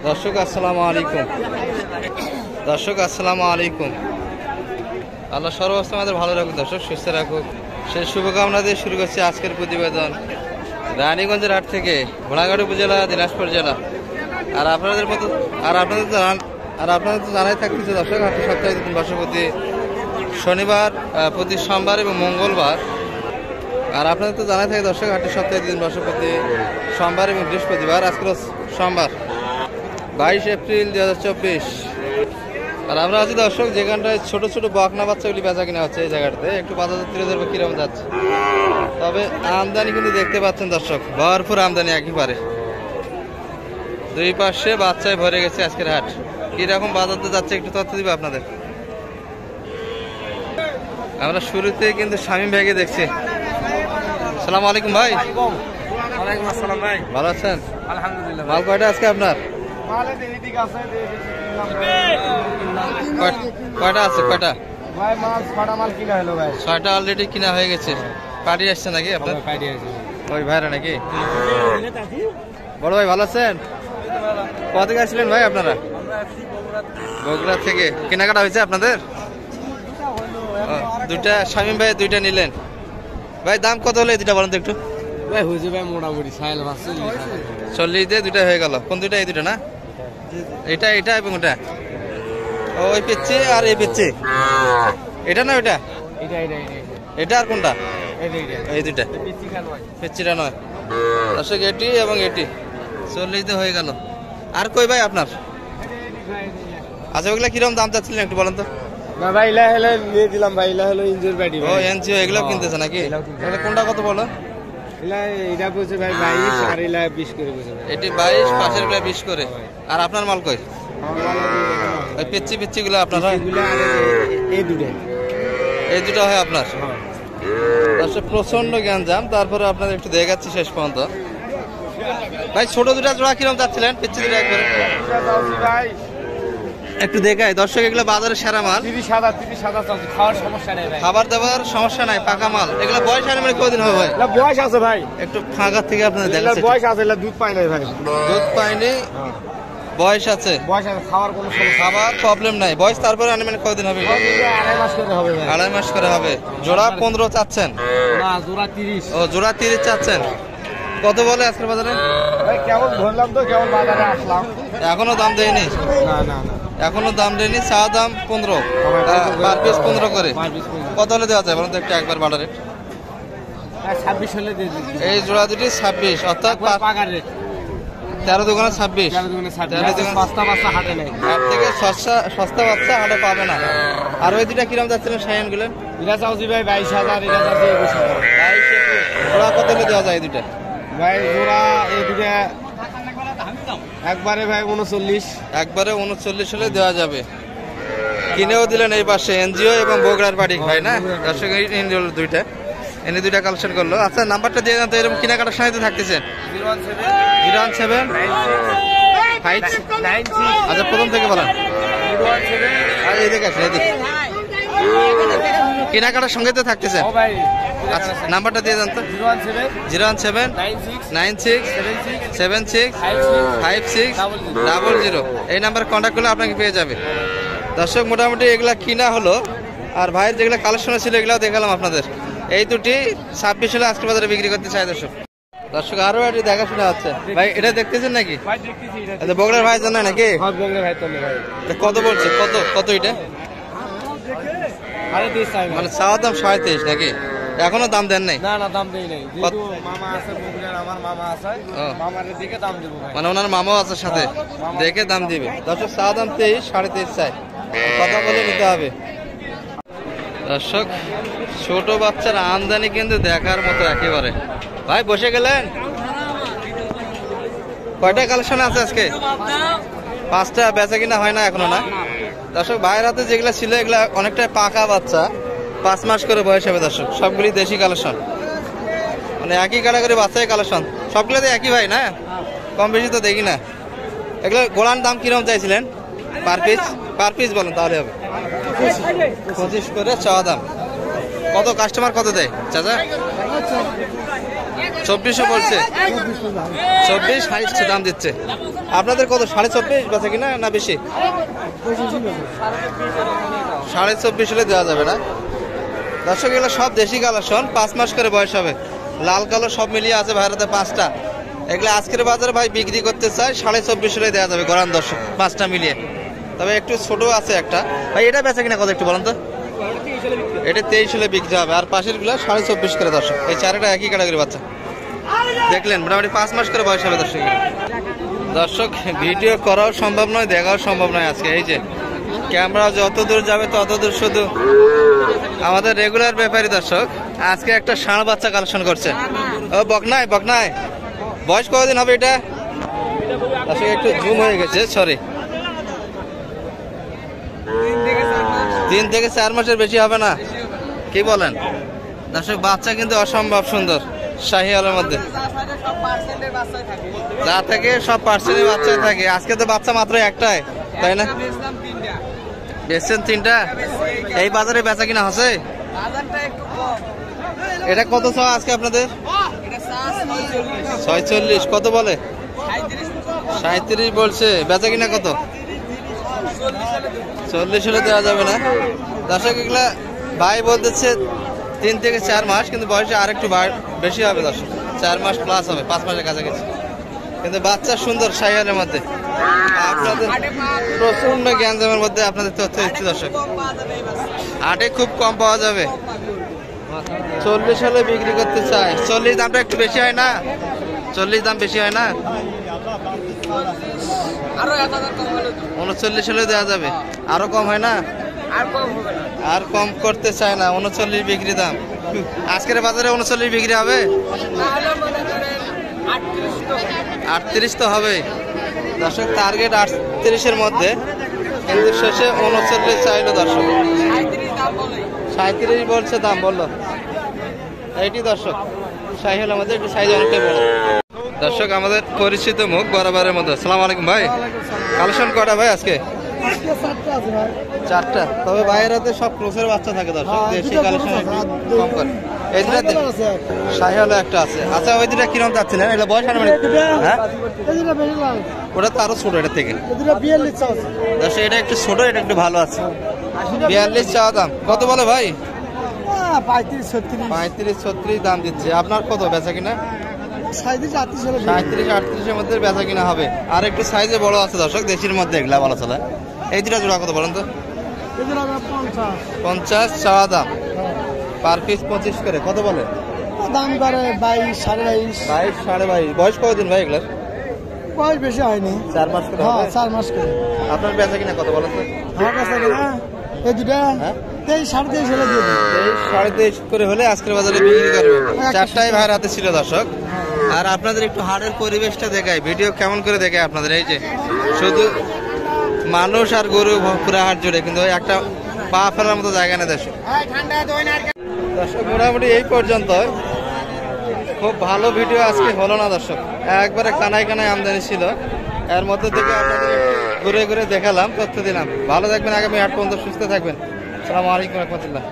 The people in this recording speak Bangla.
দর্শক আসসালামু আলাইকুম। দর্শক আসসালামু আলাইকুম। আল্লাহ সর্বস্ত আমাদের ভালো রাখুক, দর্শক সুস্থ রাখুক, সেই শুভকামনা দিয়ে শুরু করছি আজকের প্রতিবেদন রানীগঞ্জের হাট থেকে, ঘোড়াঘাট উপজেলা, দিনাজপুর জেলা। আর আপনাদের তো জানাই থাকতেছে দর্শক, হাটটি সপ্তাহে দিন বসে প্রতি শনিবার, প্রতি সোমবার এবং মঙ্গলবার। আর আপনাদের তো জানাই থাকে দর্শক, হাটটি সপ্তাহে দিন বসে প্রতি সোমবার এবং বৃহস্পতিবার। আজকে সোমবার 22 এপ্রিল 2024। আর আমরা আছি দর্শক যেখানটায় ছোট ছোট বকনা বাচ্চাগুলি বেচা কিনা হচ্ছে। এই জায়গাটাতে একটু বাজার তুলে ধরবো কিরকম যাচ্ছে। তবে আমদানি কিন্তু দেখতে পাচ্ছেন দর্শক, ভরপুর আমদানি একেবারে, দুই পাশে বাচ্চায় ভরে গেছে আজকের হাট। কিরকম বাজারতে যাচ্ছে একটু তথ্য দিবে আপনাদের। আমরা শুরুতে কিন্তু শামীম ভাইকে দেখছি। আসসালামু আলাইকুম ভাই। ওয়ালাইকুম আসসালাম ভাই, ভালো আছেন? আলহামদুলিল্লাহ। মাল কয়টা আজকে আপনার? কয়টা আছে? কয়টা ভাই মাল 6টা মাল কিনা হলো ভাই। 6টা অলরেডি কিনা হয়ে গেছে। পার্টি আসছে নাকি আপনার? পাইডি আছে ওই ভাইরা নাকি? বড় ভাই ভালো আছেন? কোথা থেকে আসলেন ভাই আপনারা? বগুড়া থেকে। কেনাকাটা হয়েছে আপনাদের? দুইটা শামীম ভাই দুইটা নিলেন। ভাই দাম কত হলো এই দুটা বলেন তো একটু। ভাই হয়েছে ভাই মোটামুটি 40 দিয়ে দুইটা হয়ে গেল। কোন দুইটা? এই দুটো না, এটা এটা এবং ওটা। ওই পিচ্ছি আর এই পিচ্ছি, এটা না ওইটা? এটা আর কোনটা? এই দুইটা পিচ্ছিটা নয় দর্শক, এটি এবং এটি 40 দিয়ে হয়ে গেল। আর কই ভাই আপনার? আচ্ছা ওইগুলা কিরকম দাম চাচ্ছিলেন একটু বলেন তো। না ভাই ইলা হলো নিয়ে দিলাম ভাই, ইলা হলো ইনজুর প্যাডি। ও এনজিও এগুলো কিনতেছে নাকি? তাহলে কোনটা কত বলো? ইলা এটা বলছে ভাই 22 আর ইলা 20 করে বলছে ভাই। এটি 22, পাশের গুলা 20 করে। আর আপনার মাল কই? ওই পিচ্ছি পিচ্ছি গুলো আপনার হয়? এই দুটো হয় আপনার। দর্শক প্রচন্ড গ্যাঞ্জাম, তারপরে আপনাদের একটু দেখাচ্ছি শেষ পর্যন্ত। ভাই ছোট দুটা জোড়া কিরকম যাচ্ছিলেন? পিচ্ছি দুটা একবারে একটু দেখাই দর্শক, এগুলো বাজারে সেরা মাল। 30 সাদা চলছে, খাওয়ার সমস্যা নেই ভাই। খাবার দাবার সমস্যা নাই, পাকা মাল। এগুলো বয়স আনুমানিক কতদিন হবে ভাই? না বয়স আছে ভাই, একটু ফাঁকা থেকে আপনাদের এগুলা দেখাচ্ছি। বয়স আছে, এগুলা দুধ পায় নাই ভাই। দুধ পায়নি, বয়স আছে, বয়স আছে, খাওয়ার কোনো সমস্যা খাবার প্রবলেম নাই। বয়স তারপরে আনুমানিক কতদিন হবে? 2.5 মাস করে হবে ভাই। 2.5 মাস করে হবে। জোড়া 15 চাচ্ছেন? না জোড়া 30। ও জোড়া 30 চাচ্ছেন। কত বলে আজকের বাজারে? ভাই কেমন ধরলাম তো, কেমন বাজারে আসলাম। এখনো দাম দেয়নি? না না না, এখনো দাম দেয়নি। চা দাম 15, পার পিস 15 করে। কত হলে দেওয়া যায় বলুন তো একটু একবার বাড়ারে? 26 হলে দিয়ে দিই। এই জোড়া দুটি 26, অর্থাৎ পাকা রেট 13 দুগুণে 26। 13 দুগুণে 26। সস্তা বাচ্চা হাটে নেই। হাট থেকে সস্তা বাচ্চা হাটে পাবে না। আর ওই দুটা কিরম যাচ্ছিলেন শাহিন গুলেন? এটা চাচ্ছি ভাই 22,000, এটা চাচ্ছি 21,000। জোড়া কত হলে দেওয়া যায় এই দুটা? ভাই জোড়া এই দুটা একবারে ভাই 39। একবারে 39 হলে দেওয়া যাবে। কিনেও দিলেন এই পাশে এনজিও এবং বগুড়ার বাড়ি ভাই না দর্শক, দুইটা এনে দুইটা কালেকশন করলো। আচ্ছা নাম্বারটা দিয়ে দেন তো, এরকম কেনাকাটার সময় তো থাকতেছেন। 017 আচ্ছা প্রথম থেকে বলেন। আর এইদিকে আসেন, এদিকে কেনাকাটার সঙ্গে তো থাকতেছেন। আচ্ছা নাম্বারটা দিয়ে দেন তো। 017 96 76 56 00। এই নাম্বারে কন্ট্যাক্ট করলে আপনাকে পেয়ে যাবে। দর্শক মোটামুটি এগুলা কিনা হলো, আর ভাইয়ের যেগুলো কালেকশন ছিল এগুলো দেখালাম আপনাদের। এই দুটি 26 হলে আজকের বাজারে বিক্রি করতে চাই দর্শক। দর্শক আরো একটি দেখাশোনা আছে ভাই, এটা দেখতেছেন নাকি? আচ্ছা বগুড়ার ভাই জানা নাকি? কত বলছে? কত কত এটা? মানে চাওয়া দাম 37 নাকি? এখনো দাম দেন নাই? না না দাম দেই নাই, যেহেতু মামা আছে বগুড়ার, আমার মামা আছে, মামার দিকে দাম দেব ভাই। মানে ওনার মামাও আছে সাথে, দেখে দাম দিবে। দর্শক চাওয়া দাম 23, 23.5 চাই, কথা বলে নিতে হবে। দর্শক ছোট বাচ্চার আমদানি কিন্তু দেখার মতো একেবারে। ভাই বসে গেলেন? কয়টা কালেকশন আছে আজকে? 5টা। বেচা কিনা হয় না এখনো না দর্শক? ভাইয়ের হাতে যেগুলা ছিল এগুলা অনেকটা পাকা বাচ্চা, 5 মাস করে বয়স হবে দর্শক। সবগুলি দেশি কালেকশন, মানে একই ক্যাটাগরি বাচ্চাই কালেকশন। সবগুলোতে একই ভাই না, কম বেশি তো দেখি না। এগুলো গোলান দাম কিরকম চাইছিলেন পার পিস? পার পিস বলেন তাহলে হবে। 25 করে চাওয়া দাম। কত কাস্টমার কত দেয় চাচা? 2400 বলছে, 24 হাইস্ট দাম দিচ্ছে। আপনাদের কত 24.5 বেচা কিনা না বেশি? 24.5 হলে দেওয়া যাবে না দর্শক। এগুলো সব দেশি কালেকশন, 5 মাস করে বয়স হবে। লাল কালো সব মিলিয়ে আছে ভাইরাতে 5টা। এগুলো আজকের বাজারে ভাই বিক্রি করতে চাই 24.5 হলে দেওয়া যাবে গরান দর্শক, 5টা মিলিয়ে। তবে একটু ছোট আছে একটা ভাই, এটা বেচা কিনা কত একটু বলেন তো? এটা 23 হলে বিক্রি হবে, আর পাশের গুলো 24.5 করে দর্শক। এই চারটা একই ক্যাটাগরি বাচ্চা, দেখলেন মোটামুটি 5 মাস করে বয়স হবে দর্শক। দর্শক ভিডিও করাও সম্ভব নয়, দেখাও সম্ভব নয় আজকে। এই যে ক্যামেরা যত দূর যাবে তত দূর শুধু আমাদের রেগুলার ব্যাপারী দর্শক আজকে একটা ষাঁড় বাচ্চা কালেকশন করছে। ও বকনায় বকনায়, বয়স কতদিন হবে এটা দর্শক? একটু জুম হয়ে গেছে, সরি। 3 থেকে 4 মাসের বেশি হবে না, কি বলেন দর্শক? বাচ্চা কিন্তু অসম্ভব সুন্দর, শাহিওয়ালের মধ্যে যা থেকে সব পার্সেন্টের বাচ্চা থাকে। আজকে তো বাচ্চা মাত্র একটাই, তাই না? বেচছেন 3টা। এই বাজারে বেচা কিনা আছে? এটা কত চাওয়া আজকে আপনাদের? 46। কত বলে? 37 বলছে। বেচা কিনা কত? 40 হলে দেওয়া যাবে না দর্শক। এগুলা ভাই বলতেছে 3 থেকে 4 মাস, কিন্তু বয়সে আরেকটু বেশি হবে দর্শক, 4 মাস প্লাস হবে, 5 মাসের কাছাকাছি। কিন্তু বাচ্চা সুন্দর শাহিওয়ালের মধ্যে। আপনাদের প্রচন্ড জ্ঞানজামের মধ্যে আপনাদের তথ্য দিচ্ছি দর্শক। হাটে খুব কম পাওয়া যাবে। 40 হলে বিক্রি করতে চাই। 40 দামটা একটু বেশি হয় না? 40 দাম বেশি হয় না? 39 হলে দেওয়া যাবে। আরো কম হয় না? আর কম করতে চায় না। 39 বিক্রি দাম। আজকের বাজারে 39 বিক্রি হবে? 38 তো হবে দর্শক। টার্গেট 38-এর মধ্যে, কিন্তু শেষে 39 চাইলো দর্শক। 37 বলছে দাম, বললো। এইটি দর্শক শাহিওয়াল আমাদের একটু সাইজ অনেকটাই বড় দর্শক। আমাদের পরিচিত মুখ বরাবরের মধ্যে। আসসালামু আলাইকুম ভাই, কালেকশন কটা ভাই আজকে? 4টা। তবে বাইরের হাতে সব ক্রসের বাচ্চা থাকে দর্শক, দেশি কালেকশন কম করে। এই দুটা শাহিওয়াল একটা আছে। আচ্ছা ওই দুটা কিরকম যাচ্ছিলেন? এটা বয়স হ্যাঁ, ওটা তো আরো ছোট এটা থেকে দর্শক। এটা একটু ছোট, এটা একটু ভালো আছে। 42 চাওয়া দাম। কত বলে ভাই? 35-36 দাম দিচ্ছে। আপনার কত বেচা কিনা? 37-38-এর মধ্যে বেচা কিনা হবে। আর একটু সাইজে বড় আছে দর্শক, দেশির মধ্যে এগুলা বলা চলে। এই দুটা জোড়া কত বলেন তো? 50 চাওয়া দাম, পার পিস 25 করে। কত বলে দাম? করে 22, 22.5। 22, 22.5। বয়স কতদিন ভাই এগুলার? বয়স বেশি হয়নি, 4 মাস করে। 4 মাস করে। আপনার বেচা কিনা কত বলেন তো? আমার কাছে এই দুটা 23, 23.5 হলে দিয়ে দিই। 23 করে হলে আজকের বাজারে বিক্রি করবে। 4টাই ভাইয়ের হাতে ছিল দর্শক। আর আপনাদের একটু হাটের পরিবেশটা দেখায়, ভিডিও কেমন করে দেখায় আপনাদের। এই যে শুধু মানুষ আর গরু পুরা হাট জুড়ে, কিন্তু একটা পা ফেলার মতো জায়গা নেই দর্শক। দর্শক মোটামুটি এই পর্যন্ত। খুব ভালো ভিডিও আজকে হলো না দর্শক, একবারে কানায় কানায় আমদানি ছিল। এর মধ্যে থেকে আপনাদের ঘুরে ঘুরে দেখালাম, তথ্য দিলাম। ভালো থাকবেন, আগামী হাট পর্যন্ত সুস্থ থাকবেন। আসসালামু আলাইকুম রহমতুল্লাহ।